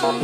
What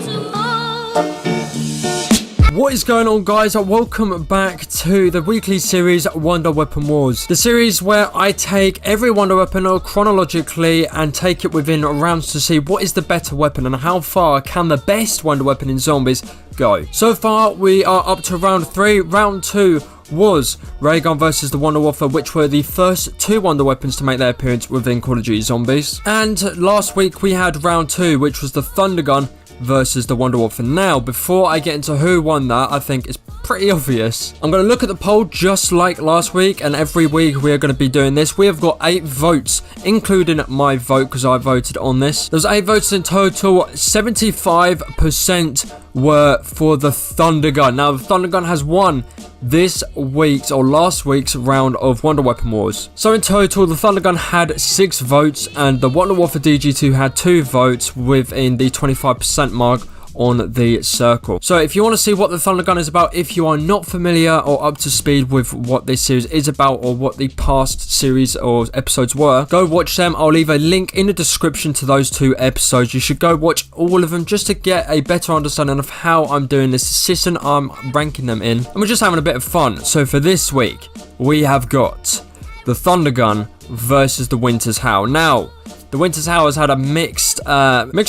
is going on, guys? Welcome back to the weekly series Wonder Weapon Wars. The series where I take every Wonder Weapon chronologically and take it within rounds to see what is the better weapon and how far can the best Wonder Weapon in zombies go. So far, we are up to round 3. Round 2 was Ray Gun versus the Wonder Waffle, which were the first 2 Wonder Weapons to make their appearance within Call of Duty Zombies. And last week we had round 2, which was the Thunder Gun versus the Wonder Waffle. Now, before I get into who won that, I think it's pretty obvious. I'm going to look at the poll just like last week, and every week we are going to be doing this. We have got 8 votes, including my vote because I voted on this. There's 8 votes in total. 75% were for the Thunder Gun. Now, the Thunder Gun has won this week's or last week's round of Wonder Weapon Wars. So in total, the Thunder Gun had 6 votes and the Wonder Waffle DG2 had 2 votes within the 25% mark on the circle. So if you want to see what the Thunder Gun is about, if you are not familiar or up to speed with what this series is about or what the past series or episodes were, go watch them. I'll leave a link in the description to those 2 episodes. You should go watch all of them just to get a better understanding of how I'm doing this system I'm ranking them in, and we're just having a bit of fun. So for this week, we have got the Thunder Gun versus the Winter's Howl. Now, the Winter's Howl has had a mixed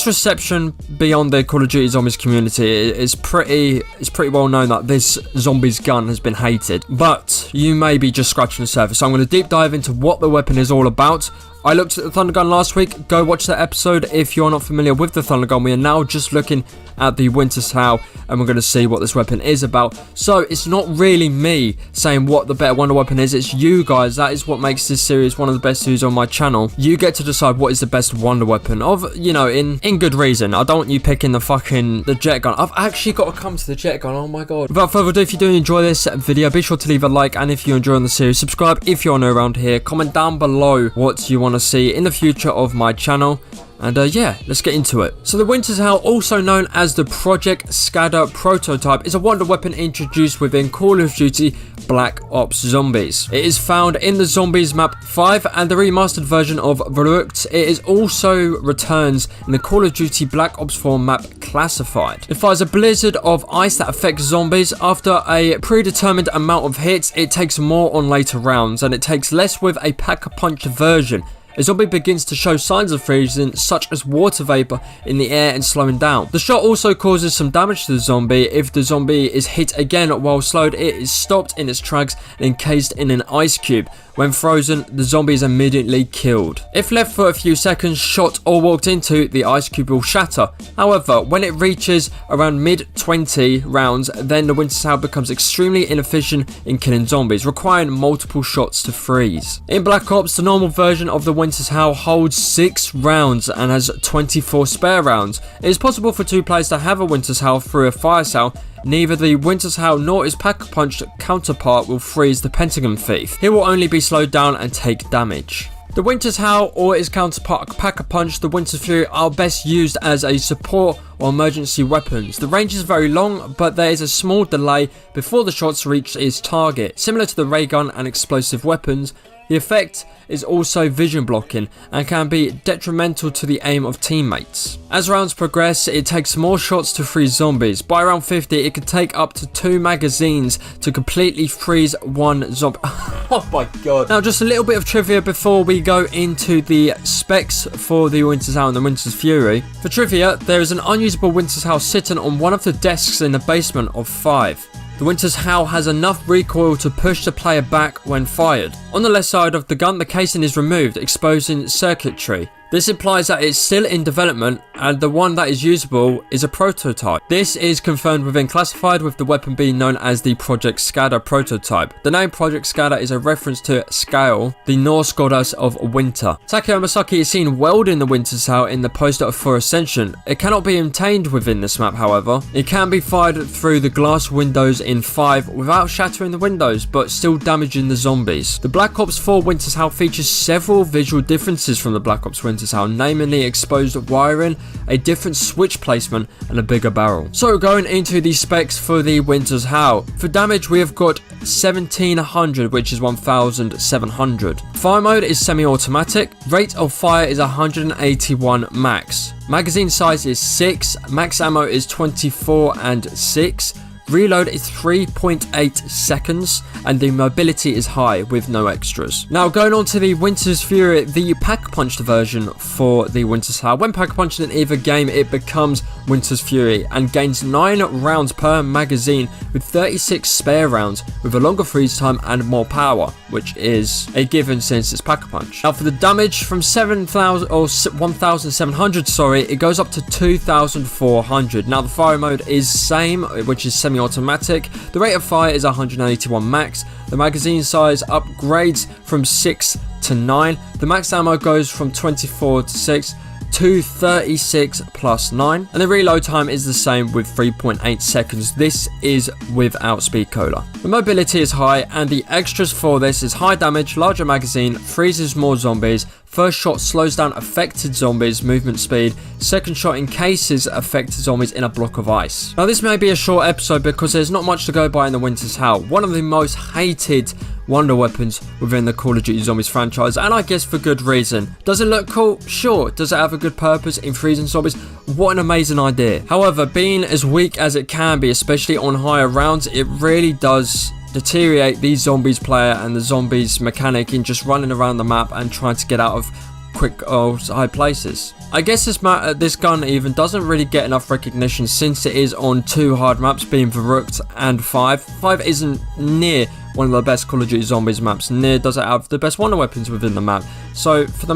reception beyond the Call of Duty Zombies community. It's pretty well known that this zombies gun has been hated, but you may be just scratching the surface. So I'm going to deep dive into what the weapon is all about. I looked at the Thunder Gun last week. Go watch that episode if you're not familiar with the Thunder Gun. We are now just looking at the Winter's Howl, and we're going to see what this weapon is about. So it's not really me saying what the better Wonder Weapon is. It's you guys. That is what makes this series one of the best series on my channel. You get to decide what is the best Wonder Weapon of, you know, in good reason. I don't want you picking the jet gun. I've actually got to come to the jet gun. Oh my god. Without further ado, if you do enjoy this video, be sure to leave a like, and if you're enjoying the series, subscribe if you're new around here. Comment down below what you want to see in the future of my channel. And yeah, let's get into it. So the Winter's Howl, also known as the Project Scatter prototype, is a Wonder Weapon introduced within Call of Duty Black Ops Zombies. It is found in the Zombies map 5 and the remastered version of Verrucht. It is also returns in the Call of Duty Black Ops 4 map Classified. It fires a blizzard of ice that affects zombies. After a predetermined amount of hits, it takes more on later rounds, and it takes less with a pack-a-punch version. A zombie begins to show signs of freezing, such as water vapor in the air and slowing down. The shot also causes some damage to the zombie. If the zombie is hit again while slowed, it is stopped in its tracks and encased in an ice cube. When frozen, the zombie is immediately killed. If left for a few seconds, shot or walked into, the ice cube will shatter. However, when it reaches around mid-20 rounds, then the Winter's Howl becomes extremely inefficient in killing zombies, requiring multiple shots to freeze. In Black Ops, the normal version of the Winter's Howl holds 6 rounds and has 24 spare rounds. It is possible for 2 players to have a Winter's Howl through a fire cell. Neither the Winter's Howl nor his pack-a-punch counterpart will freeze the Pentagon Thief. He will only be slowed down and take damage. The Winter's Howl or its counterpart Pack-a-Punch, the Winter's Fury, are best used as a support or emergency weapons. The range is very long, but there is a small delay before the shots reach its target. Similar to the ray gun and explosive weapons, the effect is also vision blocking and can be detrimental to the aim of teammates. As rounds progress, it takes more shots to freeze zombies. By round 50, it can take up to 2 magazines to completely freeze one zombie. Oh my god. Now, just a little bit of trivia before we go into the specs for the Winter's Howl and the Winter's Fury. For trivia, there is an unusable Winter's Howl sitting on one of the desks in the basement of 5. The Winter's Howl has enough recoil to push the player back when fired. On the left side of the gun, the casing is removed, exposing circuitry. This implies that it's still in development, and the one that is usable is a prototype. This is confirmed within Classified, with the weapon being known as the Project Scatter prototype. The name Project Scatter is a reference to Scale, the Norse goddess of winter. Takeo Masaki is seen welding the Winter's Howl in the poster for Ascension. It cannot be obtained within this map, however. It can be fired through the glass windows in 5 without shattering the windows, but still damaging the zombies. The Black Ops 4 Winter's Howl features several visual differences from the Black Ops Winter's Howl, namely exposed wiring, a different switch placement, and a bigger barrel. So going into the specs for the Winter's Howl. For damage, we have got 1700, which is 1700. Fire mode is semi-automatic. Rate of fire is 181 max. Magazine size is 6. Max ammo is 24 and 6. Reload is 3.8 seconds, and the mobility is high with no extras. Now going on to the Winter's Fury, the pack-punched version for the Winter's HOWL. When pack-punched in either game, it becomes Winter's Fury and gains 9 rounds per magazine with 36 spare rounds with a longer freeze time and more power, which is a given since it's pack-a-punch. Now for the damage, from 7,000 or 1,700, sorry, it goes up to 2,400. Now the fire mode is same, which is semi-automatic. The rate of fire is 181 max. The magazine size upgrades from 6 to 9. The max ammo goes from 24 to 6 to 36 plus 9, and the reload time is the same with 3.8 seconds. This is without speed cola. The mobility is high, and the extras for this is high damage, larger magazine, freezes more zombies, first shot slows down affected zombies movement speed, second shot encases affected zombies in a block of ice. Now this may be a short episode because there's not much to go by in the Winter's HOWL, one of the most hated wonder weapons within the Call of Duty Zombies franchise, and I guess for good reason. Does it look cool? Sure. Does it have a good purpose in freezing zombies? What an amazing idea. However, being as weak as it can be, especially on higher rounds, it really does deteriorate the zombies player and the zombies mechanic in just running around the map and trying to get out of quick high places. I guess this gun even doesn't really get enough recognition since it is on 2 hard maps, being Verrückt and 5. 5 isn't near one of the best Call of Duty Zombies maps, near does it have the best wonder weapons within the map. So for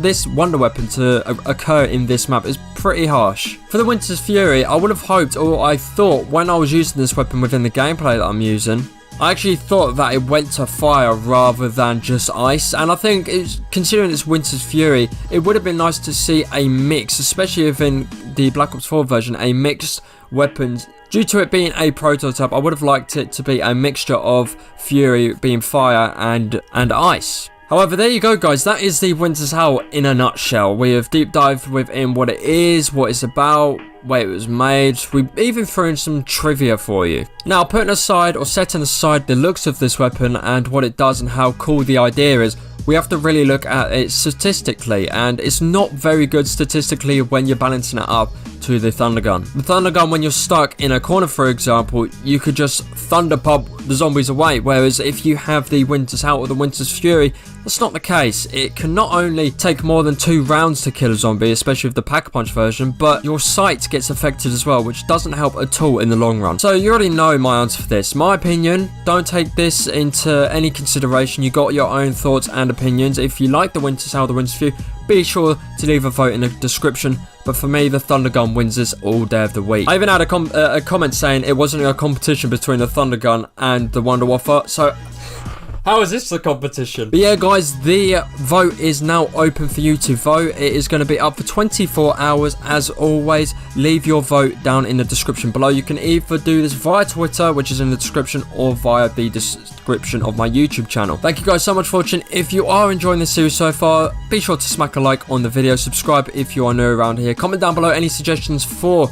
this wonder weapon to occur in this map is pretty harsh. For the Winter's Fury, I would have hoped, or I thought when I was using this weapon within the gameplay that I'm using, I actually thought that it went to fire rather than just ice, and I think considering it's Winter's Fury, it would have been nice to see a mix, especially within the Black Ops 4 version, a mixed weapons. Due to it being a prototype, I would have liked it to be a mixture of Fury being fire and ice. However, there you go guys, that is the Winter's HOWL in a nutshell. We have deep dived within what it is, what it's about, where it was made. We even threw in some trivia for you. Now, putting aside or setting aside the looks of this weapon and what it does and how cool the idea is, we have to really look at it statistically, and it's not very good statistically when you're balancing it up to the Thunder Gun. The Thunder Gun, when you're stuck in a corner, for example, you could just thunder pop the zombies away, whereas if you have the Winter's HOWL or the Winter's Fury, that's not the case. It can not only take more than 2 rounds to kill a zombie, especially with the pack-a-punch version, but your sight gets affected as well, which doesn't help at all in the long run. So you already know my answer for this. My opinion, don't take this into any consideration. You got your own thoughts and opinions. If you like the Winter's HOWL, the Winter's Fury, be sure to leave a vote in the description. But for me, the Thunder Gun wins this all day of the week. I even had a comment saying it wasn't a competition between the Thunder Gun and the Wonder Waffle. So how is this a competition? But yeah, guys, the vote is now open for you to vote. It is going to be up for 24 hours. As always, leave your vote down in the description below. You can either do this via Twitter, which is in the description, or via the description of my YouTube channel. Thank you guys so much for watching. If you are enjoying this series so far, be sure to smack a like on the video. Subscribe if you are new around here. Comment down below any suggestions for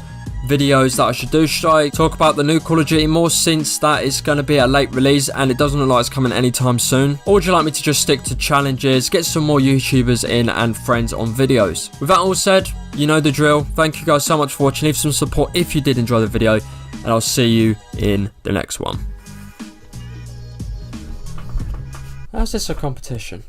videos that I should do. Should I talk about the new Call of Duty more, since that is going to be a late release and it doesn't look like it's coming anytime soon? Or would you like me to just stick to challenges, get some more YouTubers in and friends on videos? With that all said, you know the drill. Thank you guys so much for watching. Leave some support if you did enjoy the video, and I'll see you in the next one. How's this a competition?